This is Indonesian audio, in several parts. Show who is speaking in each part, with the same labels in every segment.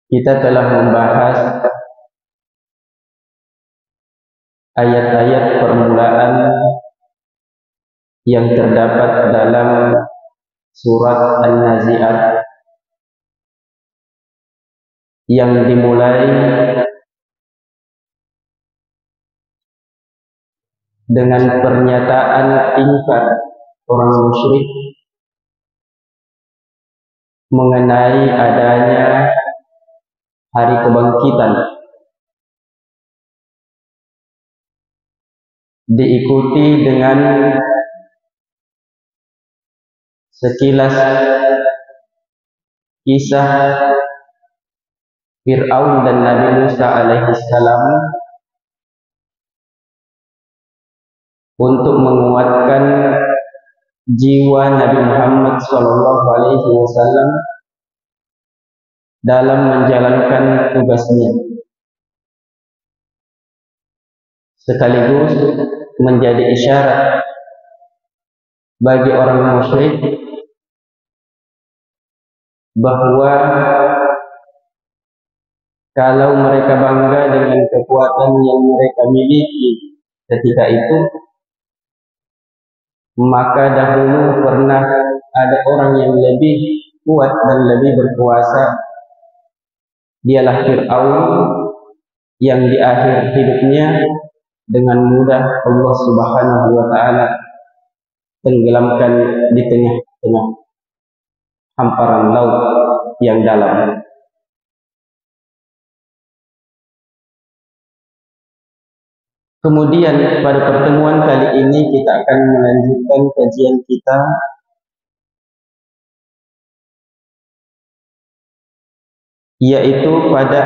Speaker 1: Kita telah membahas ayat-ayat permulaan yang terdapat dalam surat An-Nazi'at yang dimulai dengan pernyataan ingkar orang musyrik mengenai adanya hari kebangkitan, diikuti dengan sekilas kisah Fir'aun dan Nabi Musa alaihissalam untuk menguatkan jiwa Nabi Muhammad SAW dalam menjalankan tugasnya, sekaligus menjadi isyarat bagi orang musyrik bahwa kalau mereka bangga dengan kekuatan yang mereka miliki ketika itu, maka dahulu pernah ada orang yang lebih kuat dan lebih berkuasa, dialah Fir'aun, yang di akhir hidupnya dengan mudah Allah Subhanahu wa Ta'ala tenggelamkan di tengah-tengah hamparan laut yang dalam. Kemudian pada pertemuan kali ini kita akan melanjutkan kajian kita yaitu pada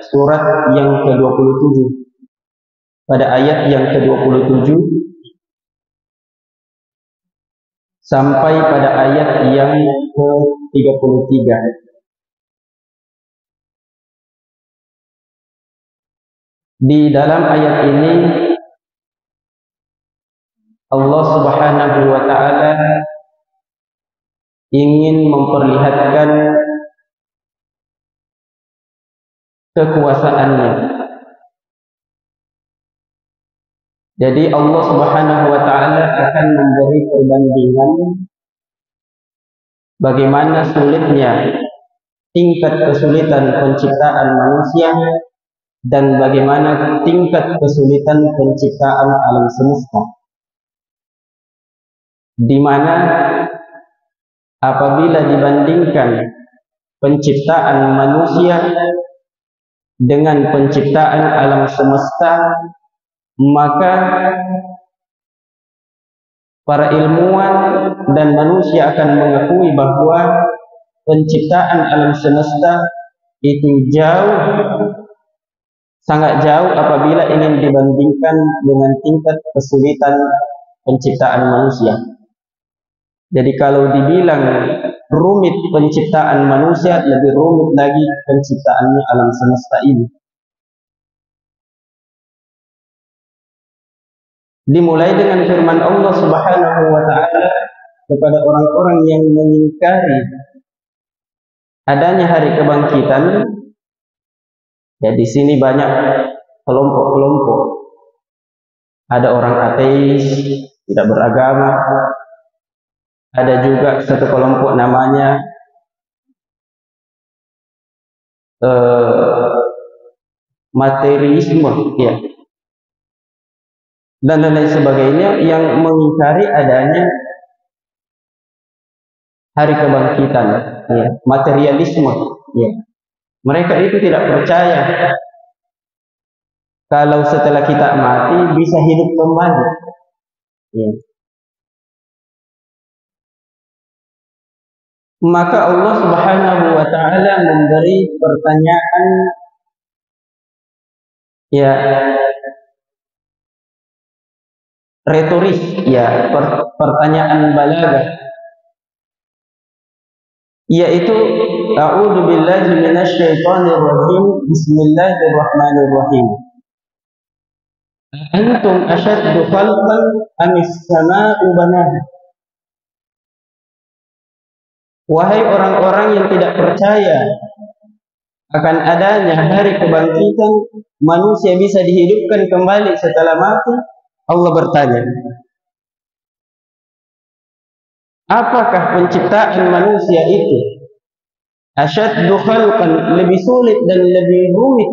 Speaker 1: surat yang ke-27, pada ayat yang ke-27 sampai pada ayat yang ke-33. Di dalam ayat ini Allah Subhanahu wa Ta'ala ingin memperlihatkan kekuasaannya. Jadi Allah Subhanahu wa Ta'ala akan memberi perbandingan bagaimana sulitnya tingkat kesulitan penciptaan manusia dan bagaimana tingkat kesulitan penciptaan alam semesta, di mana apabila dibandingkan penciptaan manusia dengan penciptaan alam semesta, maka para ilmuwan dan manusia akan mengakui bahwa penciptaan alam semesta itu sangat jauh apabila ingin dibandingkan dengan tingkat kesulitan penciptaan manusia. Jadi kalau dibilang rumit penciptaan manusia, lebih rumit lagi penciptaannya alam semesta ini. Dimulai dengan firman Allah Subhanahu wa Ta'ala kepada orang-orang yang mengingkari adanya hari kebangkitan. Ya, di sini banyak kelompok-kelompok. Ada orang ateis, tidak beragama. Ada juga satu kelompok namanya materialisme, ya, dan lain sebagainya, yang mengingkari adanya hari kebangkitan, ya, materialisme, ya. Mereka itu tidak percaya kalau setelah kita mati bisa hidup kembali, ya. Maka Allah Subhanahu wa Ta'ala memberi pertanyaan, ya, retoris, ya, pertanyaan balaghah, yaitu a'udzu billahi minasyaitonir rajim, bismillahirrahmanirrahim. Antum asyaddu khalqan amis samaa'u banaha. Wahai orang-orang yang tidak percaya akan adanya hari kebangkitan, manusia bisa dihidupkan kembali setelah mati, Allah bertanya, apakah penciptaan manusia itu asyaddu khalqan, lebih sulit dan lebih rumit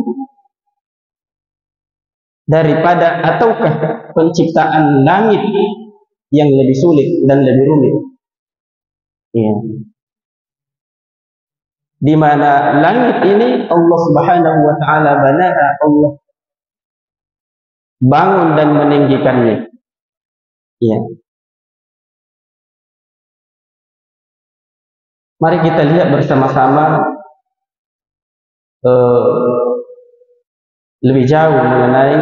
Speaker 1: daripada, ataukah penciptaan langit yang lebih sulit dan lebih rumit? Ya. Di mana langit ini Allah Subhanahu wa taala banaha, Allah bangun dan meninggikannya. Ya. Mari kita lihat bersama-sama lebih jauh mengenai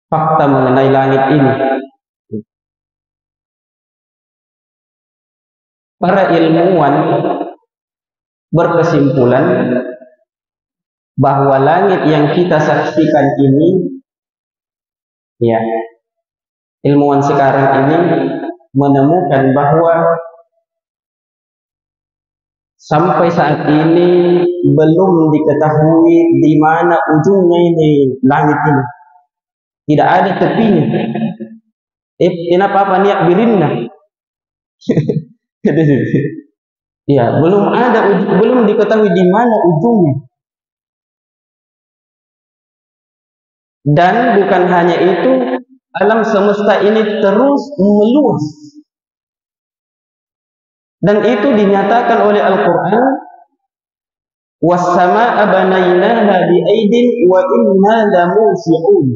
Speaker 1: fakta mengenai langit ini. Para ilmuwan berkesimpulan bahwa langit yang kita saksikan ini, ya, ilmuwan sekarang ini menemukan bahwa sampai saat ini belum diketahui di mana ujungnya ini langit ini. Tidak ada tepinya. Kenapa apa niat birinna? Ya, belum diketahui di mana ujungnya. Dan bukan hanya itu, alam semesta ini terus meluas. Dan itu dinyatakan oleh Al-Quran, was-samaa'a banainaha bi'aidin wa inna lamusi'un.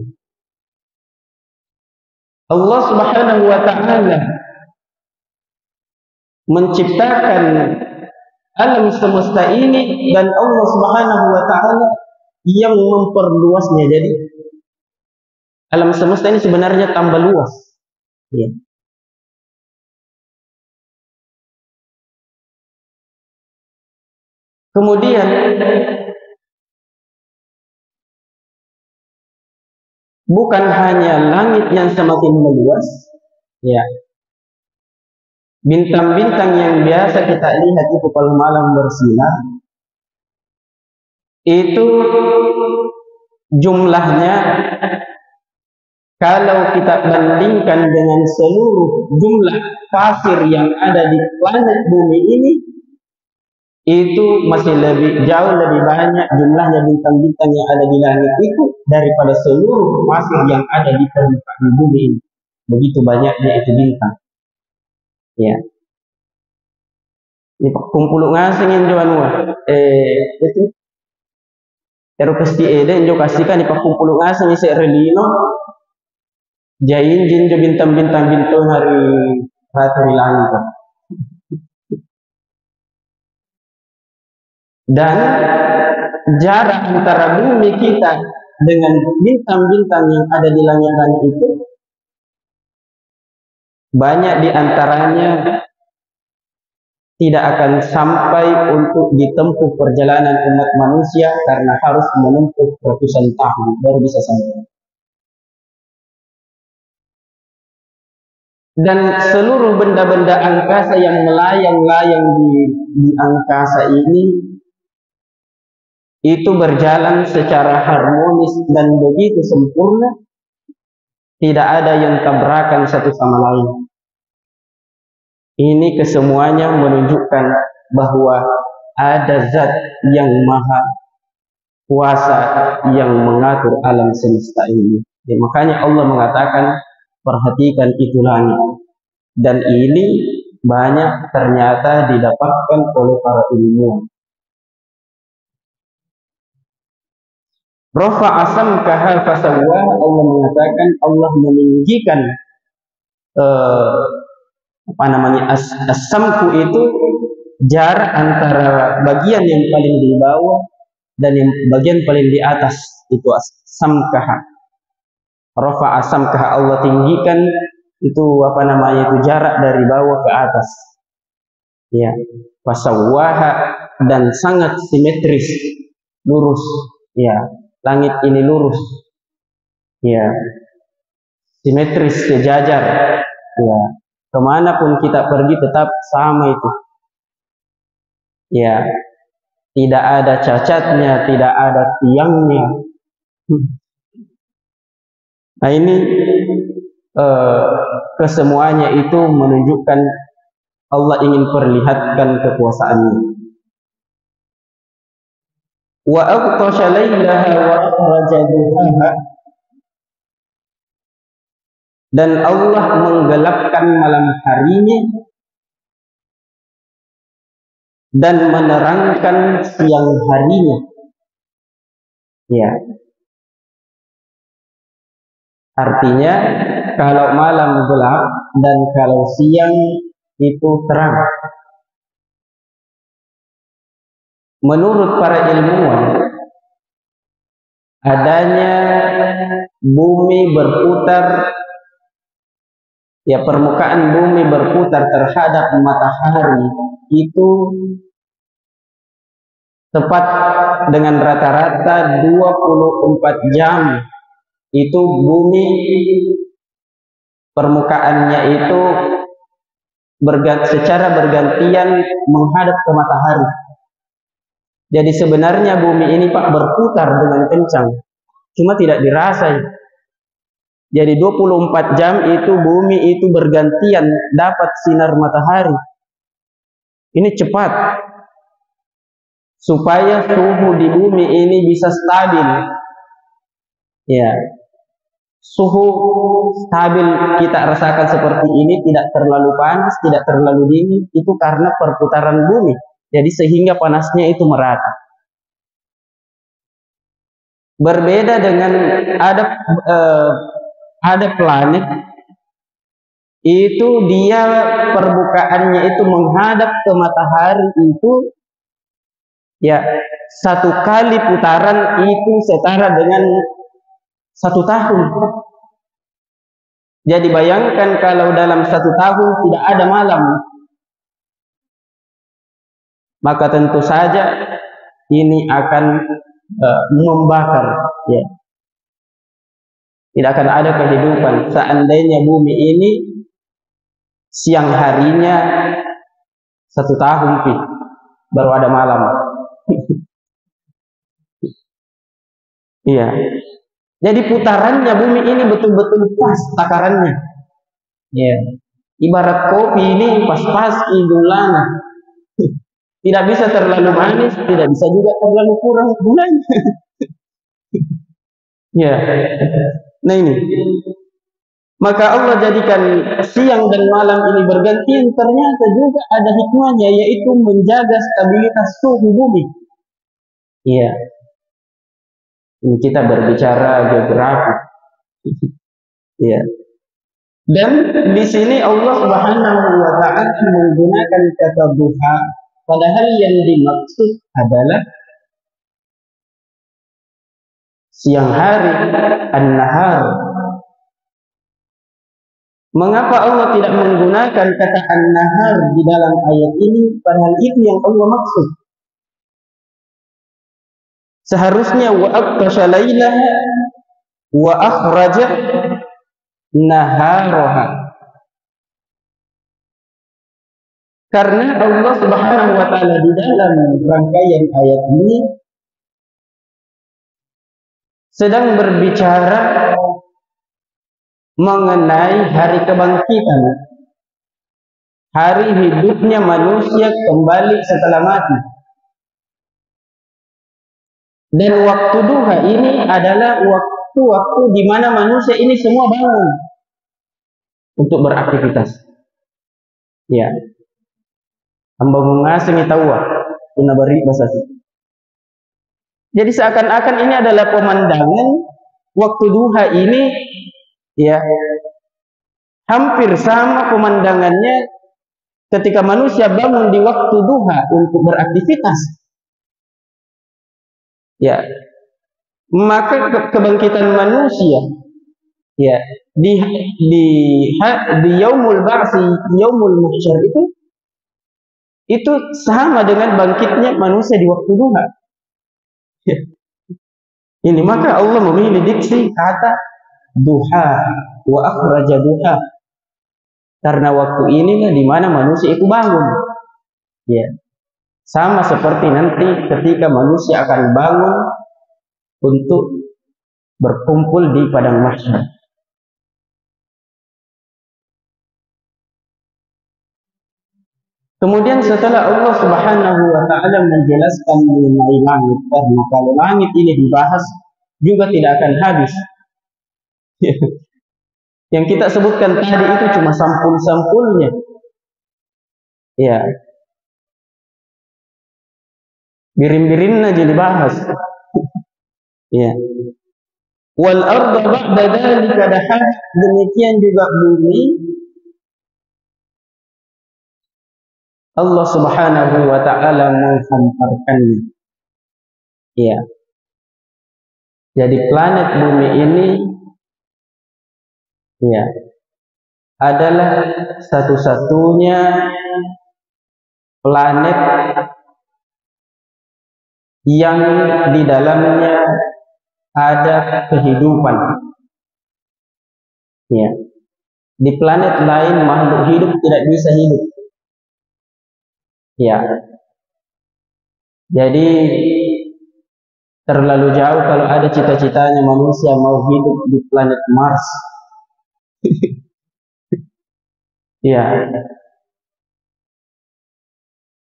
Speaker 1: Allah Subhanahu wa taala menciptakan alam semesta ini, dan Allah Subhanahu wa taala yang memperluasnya. Jadi alam semesta ini sebenarnya tambah luas. Ya. Kemudian bukan hanya langit yang semakin meluas, ya. Bintang-bintang yang biasa kita lihat itu kalau malam bersinar, itu jumlahnya kalau kita bandingkan dengan seluruh jumlah pasir yang ada di planet bumi ini, itu masih jauh lebih banyak jumlahnya bintang-bintang yang ada di langit itu daripada seluruh pasir yang ada di permukaan bumi ini. Begitu banyaknya itu bintang. Ya. Ini kumpul ngasing yang jual itu. Ero pasti ede yang kasihkan di kumpul ngasing isi relino. Jain jin jo bintang-bintang hari rata di langit. Dan jarak antara bumi kita dengan bintang-bintang yang ada di langit-langit itu, banyak di antaranya tidak akan sampai untuk ditempuh perjalanan umat manusia, karena harus menempuh ratusan tahun baru bisa sampai. Dan seluruh benda-benda angkasa yang melayang-layang di angkasa ini, itu berjalan secara harmonis dan begitu sempurna, tidak ada yang tabrakan satu sama lain. Ini kesemuanya menunjukkan bahwa ada zat yang maha kuasa yang mengatur alam semesta ini. Ya, makanya Allah mengatakan, perhatikan itu langit. Dan ini banyak ternyata didapatkan oleh para ilmuwan. Rafa'a samkaha fasawwaha, Allah mengatakan Allah meninggikan as-samku itu jarak antara bagian yang paling di bawah dan yang bagian paling di atas, itu as-samkaha. Rafa'a samkaha, Allah tinggikan itu itu jarak dari bawah ke atas. Ya, fasawwaha, dan sangat simetris, lurus. Ya, langit ini lurus. Ya, simetris, sejajar. Ya, kemanapun kita pergi tetap sama itu. Ya, tidak ada cacatnya, tidak ada tiangnya. Nah ini kesemuanya itu menunjukkan Allah ingin perlihatkan kekuasaannya. Wa aghtasha lailaha wa akhraja duhaha, dan Allah menggelapkan malam harinya dan menerangkan siang harinya. Ya. Artinya kalau malam gelap dan kalau siang itu terang. Menurut para ilmuwan, adanya bumi berputar, ya permukaan bumi berputar terhadap matahari itu tepat dengan rata-rata 24 jam. Itu bumi permukaannya itu secara bergantian menghadap ke matahari. Jadi sebenarnya bumi ini Pak berputar dengan kencang, cuma tidak dirasa. Jadi 24 jam itu bumi itu bergantian dapat sinar matahari. Ini cepat, supaya suhu di bumi ini bisa stabil. Ya, suhu stabil kita rasakan seperti ini, tidak terlalu panas, tidak terlalu dingin, itu karena perputaran bumi. Jadi sehingga panasnya itu merata. Berbeda dengan ada planet itu dia permukaannya itu menghadap ke matahari itu, ya satu kali putaran itu setara dengan 1 tahun. Jadi bayangkan kalau dalam 1 tahun tidak ada malam, maka tentu saja ini akan membakar, ya. Tidak akan ada kehidupan seandainya bumi ini siang harinya 1 tahun baru ada malam. Iya. Jadi putarannya bumi ini betul-betul pas takarannya. Ya. Ibarat kopi ini pas-pas gulanya. Tidak bisa terlalu manis, tidak bisa juga terlalu kurang gulanya. Ya. Nah ini. Maka Allah jadikan siang dan malam ini bergantian, ternyata juga ada hikmahnya, yaitu menjaga stabilitas suhu bumi. Iya. Ini kita berbicara geografi. Iya. Dan di sini Allah Subhanahu wa taala menggunakan kata duha, padahal yang dimaksud adalah siang hari, an-nahar. Mengapa Allah tidak menggunakan kata an-nahar di dalam ayat ini, padahal itu yang Allah maksud? Seharusnya wa aqtasha lailaha wa akhraja naharaha. Karena Allah Subhanahu wa taala di dalam rangkaian ayat ini sedang berbicara mengenai hari kebangkitan, hari hidupnya manusia kembali setelah mati. Dan waktu duha ini adalah waktu di mana manusia ini semua bangun untuk beraktivitas. Ya. Hamba mengasih tahu guna beri bahasa. Jadi seakan-akan ini adalah pemandangan waktu duha ini, ya, hampir sama pemandangannya ketika manusia bangun di waktu duha untuk beraktivitas. Ya, maka kebangkitan manusia, ya, di yaumul ba'si, yaumul muhsyar itu sama dengan bangkitnya manusia di waktu duha. Ya. Ini maka Allah memilih diksi kata duha wa akhraja duha, karena waktu inilah di mana manusia itu bangun. Ya. Sama seperti nanti ketika manusia akan bangun untuk berkumpul di padang mahsyar. Kemudian setelah Allah Subhanahu wa taala menjelaskan mengenai langit, karena kalau langit ini dibahas juga tidak akan habis. Yang kita sebutkan tadi itu cuma sampul-sampulnya. Ya, birin-birin aja dibahas. Ya. Wal arda ba'da dzalika dahaha, demikian juga bumi Allah Subhanahu wa taala menghamparkannya. Ya. Jadi planet bumi ini ya adalah satu-satunya planet yang di dalamnya ada kehidupan. Ya. Di planet lain makhluk hidup tidak bisa hidup. Ya. Jadi terlalu jauh kalau ada cita-citanya manusia mau hidup di planet Mars. Ya.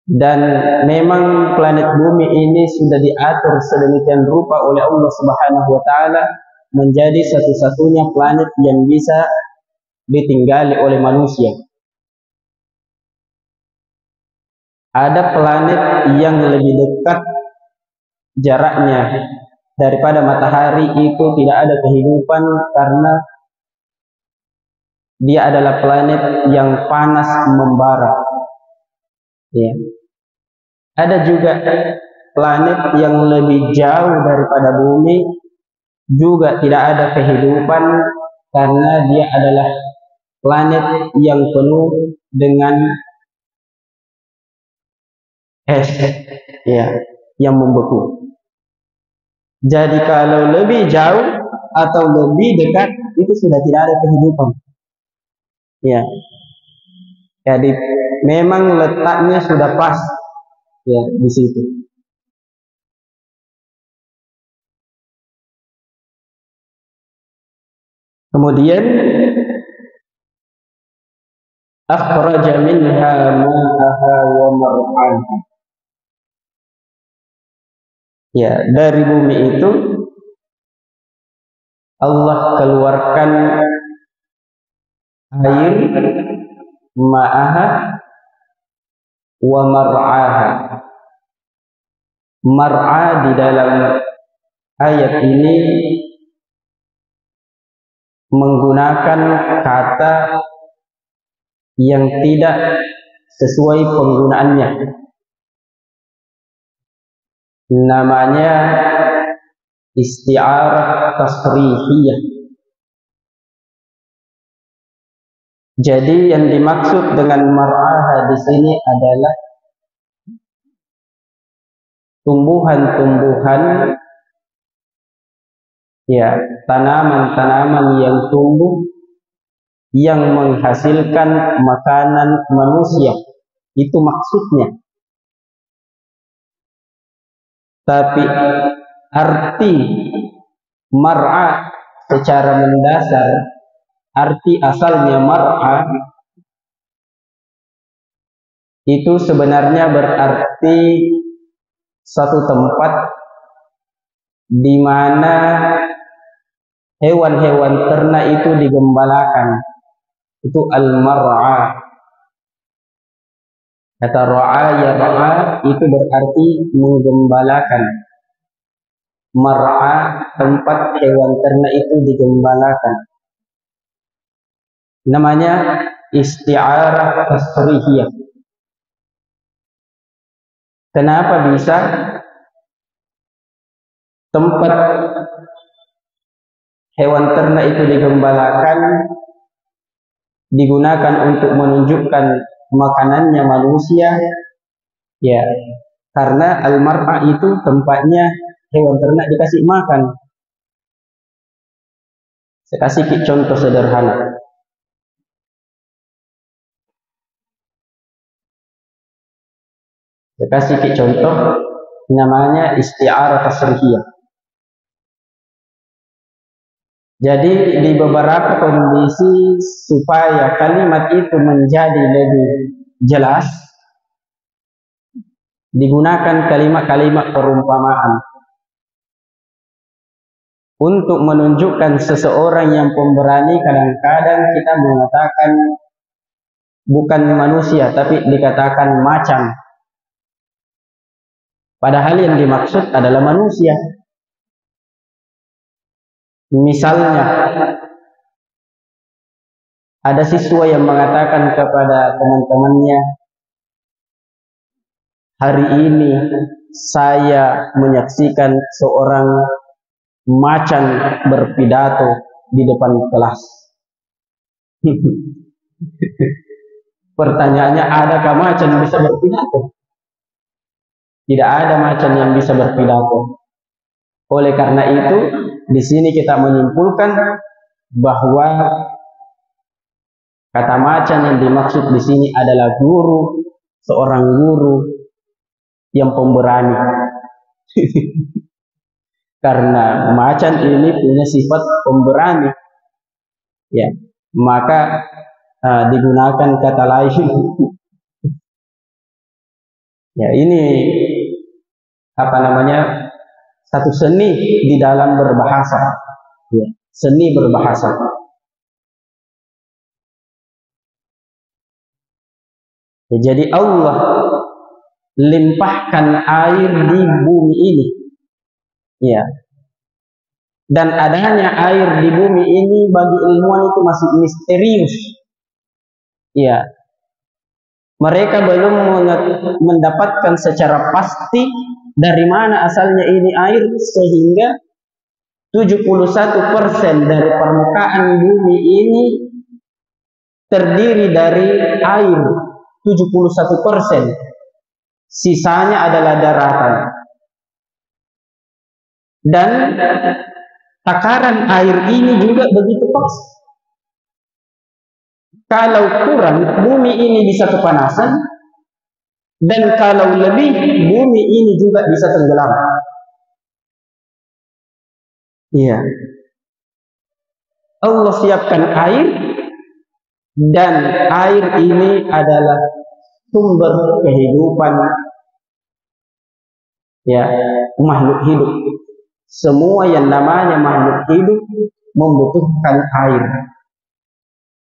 Speaker 1: Dan memang planet bumi ini sudah diatur sedemikian rupa oleh Allah Subhanahu wa taala menjadi satu-satunya planet yang bisa ditinggali oleh manusia. Ada planet yang lebih dekat jaraknya daripada matahari, itu tidak ada kehidupan karena dia adalah planet yang panas membara. Ya. Ada juga planet yang lebih jauh daripada bumi, juga tidak ada kehidupan karena dia adalah planet yang penuh dengan es, ya, yang membeku. Jadi kalau lebih jauh atau lebih dekat itu sudah tidak ada kehidupan. Ya. Jadi memang letaknya sudah pas ya di situ. Kemudian akhraja minha ma'aha wa mar'aha. Ya, dari bumi itu Allah keluarkan air, ma'aha wa mar'aha. Mar'a di dalam ayat ini menggunakan kata yang tidak sesuai penggunaannya. Namanya isti'arah tasrihiyah. Jadi yang dimaksud dengan mar'aha di sini adalah tumbuhan-tumbuhan, ya, tanaman-tanaman yang tumbuh yang menghasilkan makanan manusia. Itu maksudnya. Tapi arti mar'a secara mendasar, arti asalnya mar'a itu sebenarnya berarti satu tempat di mana hewan-hewan ternak itu digembalakan. Itu al-mar'a. Kata ra'a ya ra'a itu berarti menggembalakan. Mar'a tempat hewan ternak itu digembalakan. Namanya isti'arah tasrihiyah. Kenapa bisa tempat hewan ternak itu digembalakan digunakan untuk menunjukkan makanannya manusia? Ya, karena al-mar'a itu tempatnya hewan ternak dikasih makan. Saya kasih contoh sederhana. Saya kasih contoh namanya isti'arah tasrihiyah. Jadi di beberapa kondisi supaya kalimat itu menjadi lebih jelas, digunakan kalimat-kalimat perumpamaan untuk menunjukkan seseorang yang pemberani. Kadang-kadang kita mengatakan bukan manusia, tapi dikatakan macan. Padahal yang dimaksud adalah manusia. Misalnya, ada siswa yang mengatakan kepada teman-temannya, hari ini saya menyaksikan seorang macan berpidato di depan kelas. Pertanyaannya, adakah macan yang bisa berpidato? Tidak ada macan yang bisa berpidato. Oleh karena itu, di sini kita menyimpulkan bahwa kata macan yang dimaksud di sini adalah guru, seorang guru yang pemberani. Karena macan ini punya sifat pemberani, ya, maka digunakan kata lain. Ya, ini apa namanya, satu seni di dalam berbahasa, ya, seni berbahasa. Ya, jadi Allah limpahkan air di bumi ini, ya, dan adanya air di bumi ini bagi ilmuwan itu masih misterius, ya. Mereka belum mendapatkan secara pasti dari mana asalnya ini air, sehingga 71% dari permukaan bumi ini terdiri dari air. 71%. Sisanya adalah daratan. Dan takaran air ini juga begitu pas. Kalau kurang, bumi ini bisa kepanasan, dan kalau lebih, bumi ini juga bisa tenggelam. Iya. Allah siapkan air, dan air ini adalah sumber kehidupan, ya, makhluk hidup. Semua yang namanya makhluk hidup membutuhkan air.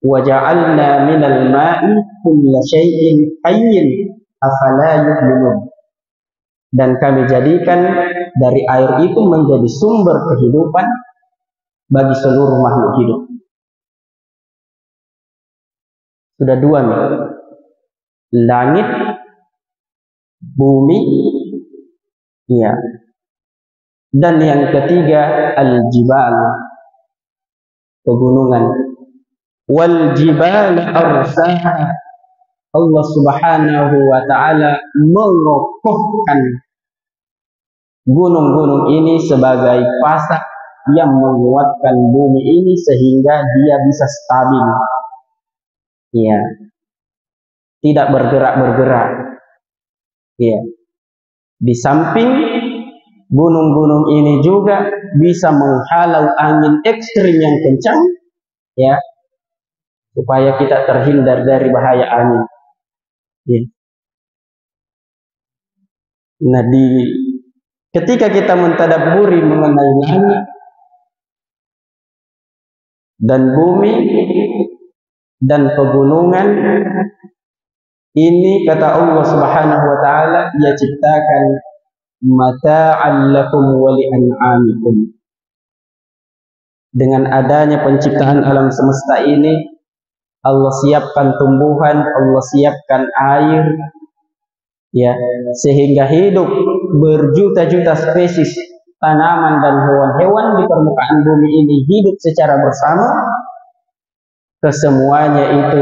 Speaker 1: Wa ja'alna minal ma'i kulla syai'in hayyin afala yu'minun. Dan kami jadikan dari air itu menjadi sumber kehidupan bagi seluruh makhluk hidup. Sudah dua nih, langit, bumi, ya, dan yang ketiga al-jibal, pegunungan. Wal jibal arsaha, Allah subhanahu wa ta'ala mengokohkan gunung-gunung ini sebagai pasak yang menguatkan bumi ini sehingga dia bisa stabil, ya, tidak bergerak-bergerak, ya. Di samping gunung-gunung ini juga bisa menghalau angin ekstrim yang kencang, ya, supaya kita terhindar dari bahaya angin. Ya. Nah, ketika kita mentadabburi mengenai langit dan bumi dan pegunungan, ini kata Allah Subhanahu wa ta'ala, Dia ciptakan mata'an lakum wa li'an'amikum. Dengan adanya penciptaan alam semesta ini, Allah siapkan tumbuhan, Allah siapkan air, ya, sehingga hidup berjuta-juta spesies tanaman dan hewan-hewan di permukaan bumi ini hidup secara bersama. Kesemuanya itu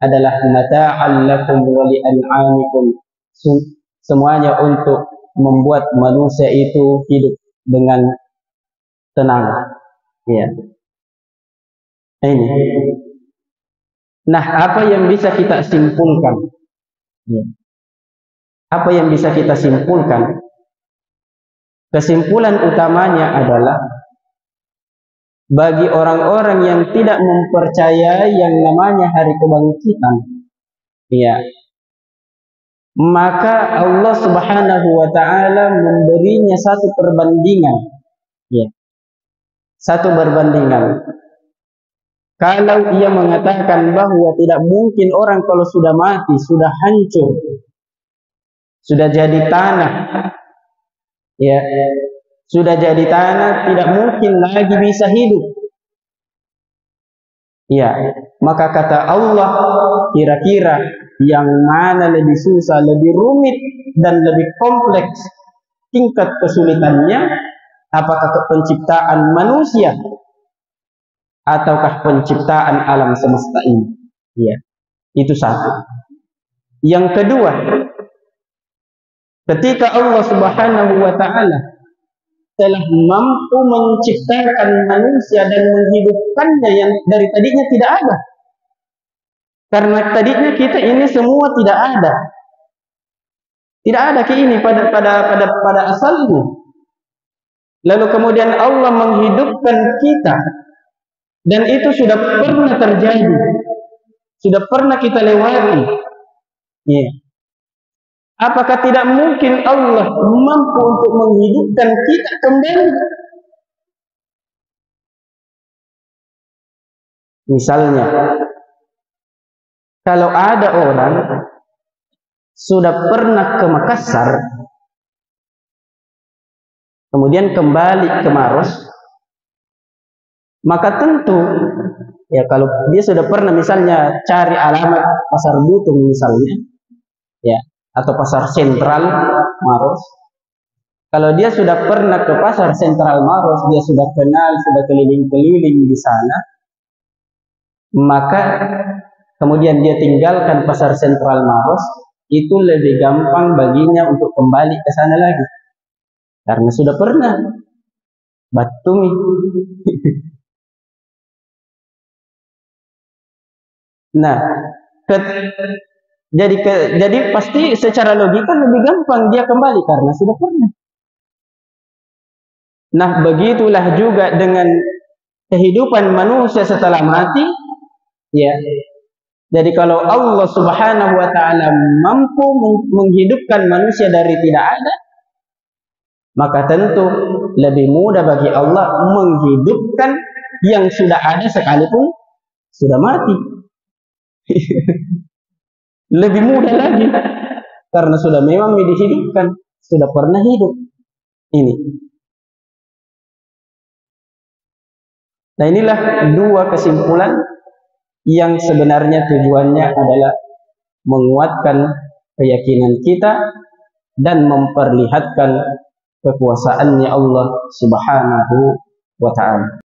Speaker 1: adalah mata'an lakum wa li'an'amikum. Semuanya untuk membuat manusia itu hidup dengan tenang, ya. Ini. Nah, apa yang bisa kita simpulkan? Ya. apa yang bisa kita simpulkan? Kesimpulan utamanya adalah bagi orang-orang yang tidak mempercayai yang namanya hari kebangkitan, ya, maka Allah Subhanahu wa taala memberinya satu perbandingan, ya. Satu perbandingan. Kalau ia mengatakan bahwa tidak mungkin orang kalau sudah mati, sudah hancur, sudah jadi tanah, ya, sudah jadi tanah, tidak mungkin lagi bisa hidup. Ya, maka kata Allah, kira-kira yang mana lebih susah, lebih rumit dan lebih kompleks tingkat kesulitannya, apakah penciptaan manusia ataukah penciptaan alam semesta ini? Ya, itu satu. Yang kedua, ketika Allah Subhanahu wa taala telah mampu menciptakan manusia dan menghidupkannya yang dari tadinya tidak ada. Karena tadinya kita ini semua tidak ada. Tidak ada ini pada asalnya. Lalu kemudian Allah menghidupkan kita dan itu sudah pernah terjadi. Sudah pernah kita lewati. Ya. Apakah tidak mungkin Allah mampu untuk menghidupkan kita kembali? Misalnya, kalau ada orang sudah pernah ke Makassar, kemudian kembali ke Maros, maka tentu, ya kalau dia sudah pernah misalnya cari alamat Pasar Butung misalnya, ya, atau pasar sentral Maros. Kalau dia sudah pernah ke pasar sentral Maros, dia sudah kenal, sudah keliling-keliling di sana, maka kemudian dia tinggalkan pasar sentral Maros, itu lebih gampang baginya untuk kembali ke sana lagi. Karena sudah pernah Batumi. Nah, jadi pasti secara logika lebih gampang dia kembali karena sudah pernah. Nah, begitulah juga dengan kehidupan manusia setelah mati, ya. Jadi kalau Allah Subhanahu wa taala mampu menghidupkan manusia dari tidak ada, maka tentu lebih mudah bagi Allah menghidupkan yang sudah ada sekalipun sudah mati. Lebih mudah lagi karena sudah memang dihidupkan, sudah pernah hidup. Ini. Nah, inilah dua kesimpulan yang sebenarnya tujuannya adalah menguatkan keyakinan kita dan memperlihatkan kekuasaannya Allah Subhanahu wa taala.